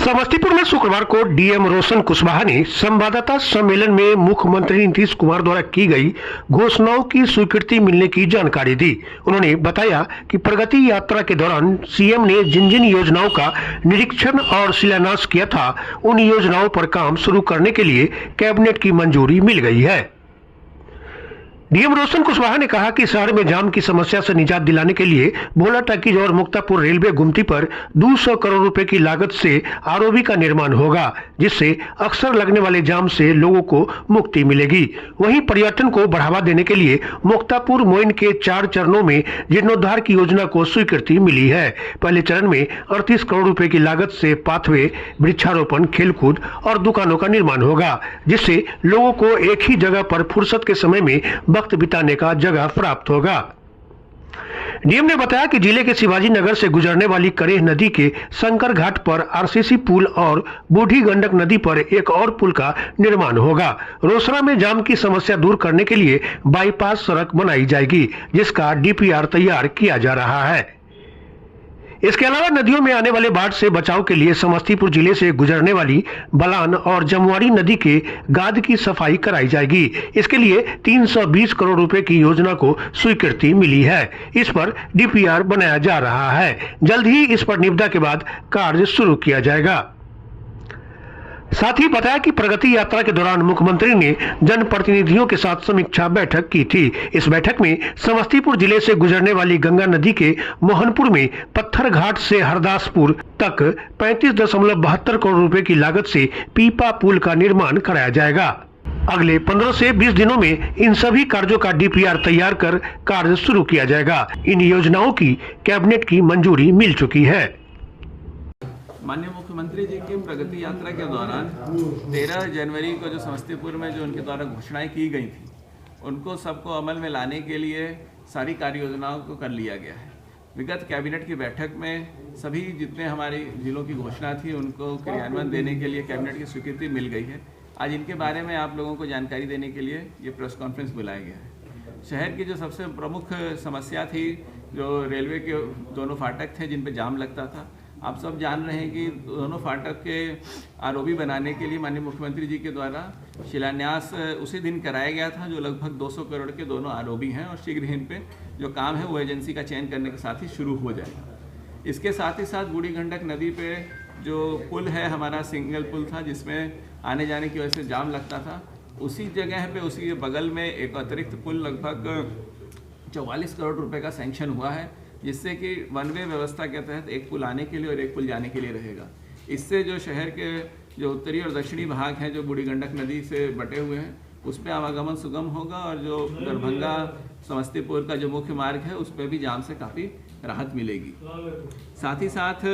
समस्तीपुर में शुक्रवार को डीएम रोशन कुशवाहा ने संवाददाता सम्मेलन में मुख्यमंत्री नीतीश कुमार द्वारा की गई घोषणाओं की स्वीकृति मिलने की जानकारी दी। उन्होंने बताया कि प्रगति यात्रा के दौरान सीएम ने जिन जिन योजनाओं का निरीक्षण और शिलान्यास किया था, उन योजनाओं पर काम शुरू करने के लिए कैबिनेट की मंजूरी मिल गई है। डीएम रोशन कुशवाहा ने कहा कि शहर में जाम की समस्या से निजात दिलाने के लिए भोला टाकीज और मुक्तापुर रेलवे गुमटी पर 200 करोड़ रुपए की लागत से आरओबी का निर्माण होगा, जिससे अक्सर लगने वाले जाम से लोगों को मुक्ति मिलेगी। वहीं पर्यटन को बढ़ावा देने के लिए मुक्तापुर मोइन के 4 चरणों में जीर्णोद्धार की योजना को स्वीकृति मिली है। पहले चरण में 38 करोड़ रुपए की लागत से पाथवे, वृक्षारोपण, खेलकूद और दुकानों का निर्माण होगा, जिससे लोगों को एक ही जगह पर फुर्सत के समय में वक्त बिताने का जगह प्राप्त होगा। डीएम ने बताया कि जिले के शिवाजी नगर से गुजरने वाली करेह नदी के शंकर घाट पर आरसीसी पुल और बूढ़ी गंडक नदी पर एक और पुल का निर्माण होगा। रोसड़ा में जाम की समस्या दूर करने के लिए बाईपास सड़क बनाई जाएगी, जिसका डीपीआर तैयार किया जा रहा है। इसके अलावा नदियों में आने वाले बाढ़ से बचाव के लिए समस्तीपुर जिले से गुजरने वाली बलान और जमुआरी नदी के गाद की सफाई कराई जाएगी। इसके लिए 320 करोड़ रुपए की योजना को स्वीकृति मिली है। इस पर डीपीआर बनाया जा रहा है। जल्द ही इस पर निविदा के बाद कार्य शुरू किया जाएगा। साथ ही बताया कि प्रगति यात्रा के दौरान मुख्यमंत्री ने जनप्रतिनिधियों के साथ समीक्षा बैठक की थी। इस बैठक में समस्तीपुर जिले से गुजरने वाली गंगा नदी के मोहनपुर में पत्थर घाट से हरदासपुर तक 35.72 करोड़ रुपए की लागत से पीपा पुल का निर्माण कराया जाएगा। अगले 15 से 20 दिनों में इन सभी कार्यों का डीपीआर तैयार कर कार्य शुरू किया जाएगा। इन योजनाओं की कैबिनेट की मंजूरी मिल चुकी है। माननीय मुख्यमंत्री जी की प्रगति यात्रा के दौरान 13 जनवरी को जो समस्तीपुर में जो उनके द्वारा घोषणाएं की गई थी, उनको सबको अमल में लाने के लिए सारी कार्य योजनाओं को कर लिया गया है। विगत कैबिनेट की बैठक में सभी जितने हमारे जिलों की घोषणा थी, उनको क्रियान्वयन देने के लिए कैबिनेट की स्वीकृति मिल गई है। आज इनके बारे में आप लोगों को जानकारी देने के लिए ये प्रेस कॉन्फ्रेंस बुलाया गया है। शहर की जो सबसे प्रमुख समस्या थी, जो रेलवे के दोनों फाटक थे जिन पर जाम लगता था, आप सब जान रहे हैं कि दोनों फाटक के आरओबी बनाने के लिए माननीय मुख्यमंत्री जी के द्वारा शिलान्यास उसी दिन कराया गया था, जो लगभग 200 करोड़ के दोनों आरओबी हैं और शीघ्र ही इन पे जो काम है वो एजेंसी का चयन करने के साथ ही शुरू हो जाएगा। इसके साथ ही साथ बूढ़ी गंडक नदी पे जो पुल है हमारा सिंगल पुल था, जिसमें आने जाने की वजह से जाम लगता था, उसी जगह पे उसी के बगल में एक अतिरिक्त पुल लगभग 44 करोड़ रुपये का सैंक्शन हुआ है, जिससे कि वन वे व्यवस्था के तहत एक पुल आने के लिए और एक पुल जाने के लिए रहेगा। इससे जो शहर के जो उत्तरी और दक्षिणी भाग हैं, जो बूढ़ी गंडक नदी से बटे हुए हैं, उस पर आवागमन सुगम होगा और जो दरभंगा समस्तीपुर का जो मुख्य मार्ग है उस पर भी जाम से काफ़ी राहत मिलेगी। साथ ही साथ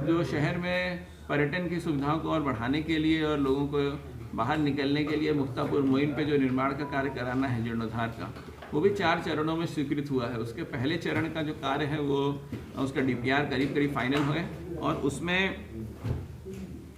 जो शहर में पर्यटन की सुविधाओं को और बढ़ाने के लिए और लोगों को बाहर निकलने के लिए मुक्तापुर मोइन पे जो निर्माण का कार्य कराना है जीर्णोद्धार का, वो भी 4 चरणों में स्वीकृत हुआ है। उसके पहले चरण का जो कार्य है वो उसका डीपीआर करीब फाइनल है और उसमें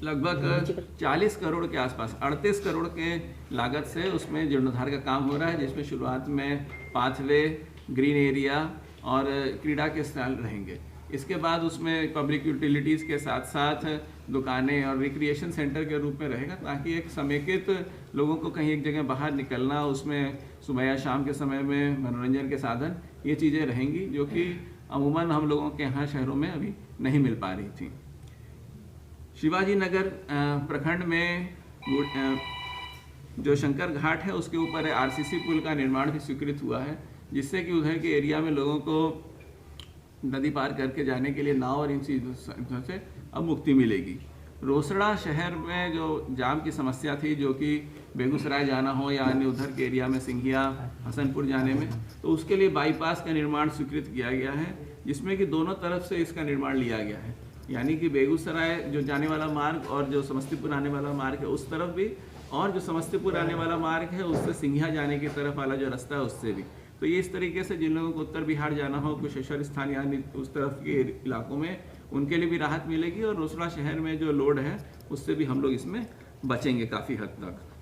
लगभग 40 करोड़ के आसपास 38 करोड़ के लागत से उसमें जीर्णोद्धार का काम हो रहा है, जिसमें शुरुआत में पाथवे, ग्रीन एरिया और क्रीड़ा के स्थल रहेंगे। इसके बाद उसमें पब्लिक यूटिलिटीज़ के साथ साथ दुकानें और रिक्रिएशन सेंटर के रूप में रहेगा, ताकि एक समेकित लोगों को कहीं एक जगह बाहर निकलना, उसमें सुबह या शाम के समय में मनोरंजन के साधन, ये चीज़ें रहेंगी जो कि अमूमन हम लोगों के यहाँ शहरों में अभी नहीं मिल पा रही थी। शिवाजी नगर प्रखंड में जो शंकर घाट है उसके ऊपर आरसीसी पुल का निर्माण भी स्वीकृत हुआ है, जिससे कि उधर के एरिया में लोगों को नदी पार करके जाने के लिए नाव और इन चीज़ों से अब मुक्ति मिलेगी। रोसड़ा शहर में जो जाम की समस्या थी, जो कि बेगूसराय जाना हो या अन्य उधर के एरिया में सिंघिया, हसनपुर जाने में, तो उसके लिए बाईपास का निर्माण स्वीकृत किया गया है, जिसमें कि दोनों तरफ से इसका निर्माण लिया गया है। यानी कि बेगूसराय जो जाने वाला मार्ग और जो समस्तीपुर आने वाला मार्ग है उस तरफ भी, और जो समस्तीपुर आने वाला मार्ग है उससे सिंघिया जाने की तरफ वाला जो रास्ता है उससे भी। तो ये इस तरीके से जिन लोगों को उत्तर बिहार जाना हो, कुशेश्वर स्थान यानी उस तरफ के इलाकों में, उनके लिए भी राहत मिलेगी और रोसड़ा शहर में जो लोड है उससे भी हम लोग इसमें बचेंगे काफ़ी हद तक।